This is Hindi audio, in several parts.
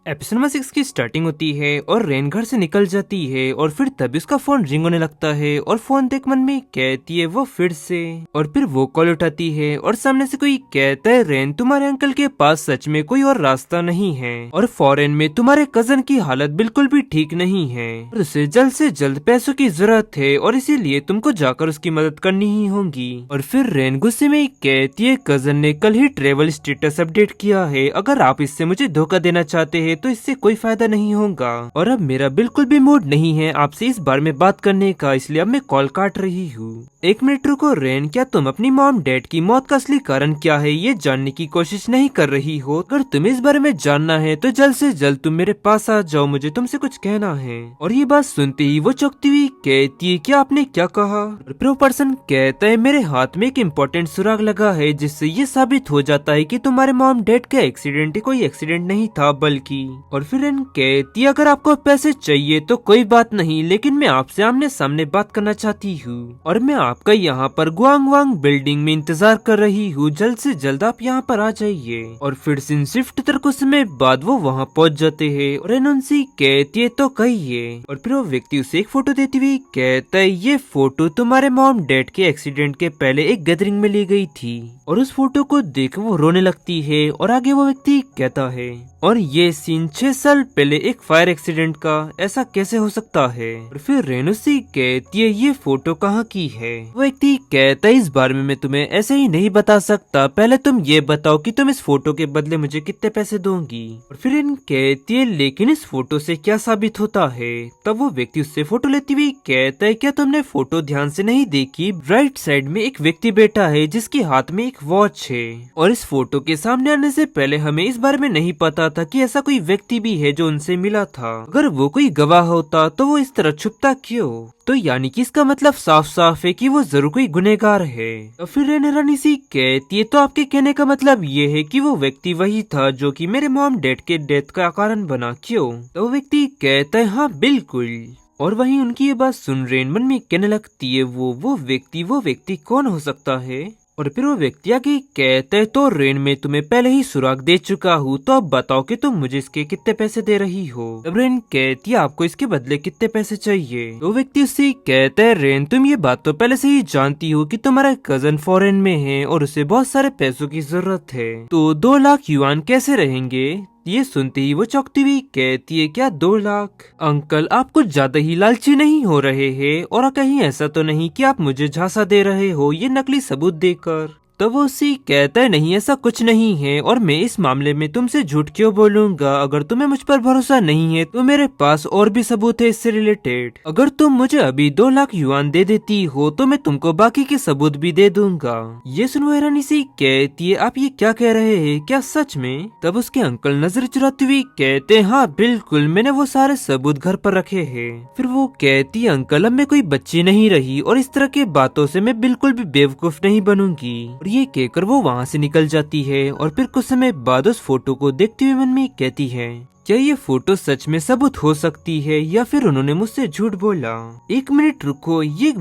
एपिसोड नंबर 6 की स्टार्टिंग होती है और रेन घर से निकल जाती है और फिर तभी उसका फोन रिंग होने लगता है और फोन देख मन में कहती है वो फिर से। और फिर वो कॉल उठाती है और सामने से कोई कहता है रेन तुम्हारे अंकल के पास सच में कोई और रास्ता नहीं है और फॉरेन में तुम्हारे कजन की हालत बिल्कुल भी ठीक नहीं है और उसे जल्द से जल्द पैसों की जरूरत है और इसीलिए तुमको जाकर उसकी मदद करनी ही होगी। और फिर रेन गुस्से में कहती है कजन ने कल ही ट्रेवल स्टेटस अपडेट किया है, अगर आप इससे मुझे धोखा देना चाहते हैं तो इससे कोई फायदा नहीं होगा और अब मेरा बिल्कुल भी मूड नहीं है आपसे इस बारे में बात करने का, इसलिए अब मैं कॉल काट रही हूँ। एक मिनट रुको रेन, क्या तुम अपनी मॉम डैड की मौत का असली कारण क्या है ये जानने की कोशिश नहीं कर रही हो? अगर तुम्हें इस बारे में जानना है तो जल्द से जल्द तुम मेरे पास आ जाओ, मुझे तुमसे कुछ कहना है। और ये बात सुनते ही वो चौंकती हुई कहती है क्या आपने क्या कहा? प्रो पर्सन कहता है मेरे हाथ में एक इम्पोर्टेंट सुराग लगा है जिससे ये साबित हो जाता है कि तुम्हारे मॉम डैड का एक्सीडेंट कोई एक्सीडेंट नहीं था बल्कि। और फिर रेन कहती है अगर आपको पैसे चाहिए तो कोई बात नहीं, लेकिन मैं आपसे आमने सामने बात करना चाहती हूँ और मैं आपका यहाँ पर गुआंगवांग बिल्डिंग में इंतजार कर रही हूँ, जल्द से जल्द आप यहाँ पर आ जाइए। और फिर सिन शिफ्ट तर कुछ समय बाद वो वहाँ पहुँच जाते हैं और रेन उनसे कहती है तो कहिए। और फिर वो व्यक्ति उसे एक फोटो देती हुई कहता है ये फोटो तुम्हारे मॉम डैड के एक्सीडेंट के पहले एक गैदरिंग में ली गई थी। और उस फोटो को देख वो रोने लगती है और आगे वो व्यक्ति कहता है और ये सीन 6 साल पहले एक फायर एक्सीडेंट का, ऐसा कैसे हो सकता है? और फिर रेनू सी कहती है ये फोटो कहाँ की है? वो व्यक्ति कहता है इस बारे में मैं तुम्हें ऐसे ही नहीं बता सकता, पहले तुम ये बताओ कि तुम इस फोटो के बदले मुझे कितने पैसे दोगी। और फिर रेन कहती है लेकिन इस फोटो से क्या साबित होता है? तब वो व्यक्ति उससे फोटो लेती हुई कहता है क्या तुमने फोटो ध्यान से नहीं देखी? राइट साइड में एक व्यक्ति बैठा है जिसके हाथ में एक वॉच है और इस फोटो के सामने आने से पहले हमें इस बारे में नहीं पता था कि ऐसा कोई व्यक्ति भी है जो उनसे मिला था। अगर वो कोई गवाह होता तो वो इस तरह छुपता क्यों? तो यानी कि इसका मतलब साफ साफ है कि वो जरूर कोई गुनहगार है। तो फिर रेन रानी सी कहती है तो आपके कहने का मतलब ये है कि वो व्यक्ति वही था जो कि मेरे मॉम डैड के डेथ का कारण बना, क्यों? तो वो व्यक्ति कहता है हाँ बिल्कुल। और वहीं उनकी ये बात सुन रेन मन में कहने लगती है वो व्यक्ति कौन हो सकता है? और फिर वो व्यक्ति आगे कहते है तो रेन में तुम्हें पहले ही सुराग दे चुका हूँ, तो अब बताओ कि तुम मुझे इसके कितने पैसे दे रही हो? तब रेन कहती है आपको इसके बदले कितने पैसे चाहिए? तो व्यक्ति उससे कहता है रेन तुम ये बात तो पहले से ही जानती हो कि तुम्हारा कजन फॉरेन में है और उसे बहुत सारे पैसों की जरूरत है, तो 2 लाख युआन कैसे रहेंगे? ये सुनते ही वो चौंकती हुई कहती है क्या 2 लाख? अंकल आप कुछ ज्यादा ही लालची नहीं हो रहे हैं और कहीं ऐसा तो नहीं कि आप मुझे झांसा दे रहे हो ये नकली सबूत देकर? तो वो उसी कहता है नहीं ऐसा कुछ नहीं है और मैं इस मामले में तुमसे झूठ क्यों बोलूंगा? अगर तुम्हें मुझ पर भरोसा नहीं है तो मेरे पास और भी सबूत है इससे रिलेटेड। अगर तुम मुझे अभी 2 लाख युआन दे देती हो तो मैं तुमको बाकी के सबूत भी दे दूंगा। ये सुन वो हैरानी से कहती है आप ये क्या कह रहे हैं, क्या सच में? तब उसके अंकल नजर चुराती हुई कहते हैं हाँ बिल्कुल मैंने वो सारे सबूत घर पर रखे हैं। फिर वो कहती है अंकल अब मैं कोई बच्ची नहीं रही और इस तरह की बातों से मैं बिल्कुल भी बेवकूफ नहीं बनूंगी। ये कहकर वो वहाँ से निकल जाती है और फिर कुछ समय बाद उस फोटो को देखते हुए मन में कहती है क्या ये फोटो सच में सबूत हो सकती है या फिर उन्होंने मुझसे झूठ बोला? एक मिनट रुको, ये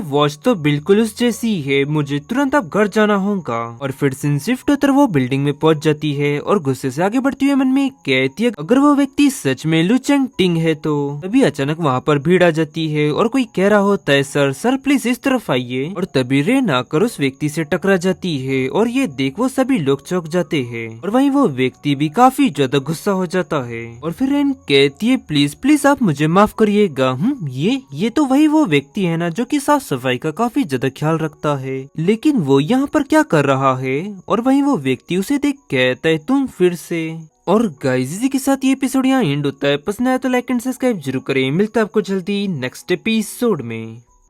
वॉच तो बिल्कुल उस जैसी है, मुझे तुरंत अब घर जाना होगा। और फिर सिन शिफ्ट होकर वो बिल्डिंग में पहुंच जाती है और गुस्से से आगे बढ़ती हुई मन में कहती है अगर वो व्यक्ति सच में लू चेंग टिंग है तो। तभी अचानक वहाँ पर भीड़ आ जाती है और कोई कह रहा होता है सर प्लीज इस तरफ आइए। और तभी रेन आकर उस व्यक्ति से टकरा जाती है और ये देख वो सभी लोग चौंक जाते हैं और वहीं वो व्यक्ति भी काफी ज्यादा गुस्सा हो जाता है। और फिर रेन कहती है प्लीज आप मुझे माफ करिएगा। ये तो वही वो व्यक्ति है ना जो कि साफ सफाई का काफी ज्यादा ख्याल रखता है, लेकिन वो यहाँ पर क्या कर रहा है? और वहीं वो व्यक्ति उसे देख कहता है तुम फिर से। और गाइस इसी के साथ ये एपिसोड यहाँ एंड होता है। पसंद आया तो लाइक एंड सब्सक्राइब जरूर करें। मिलता है आपको जल्दी नेक्स्ट एपिसोड में।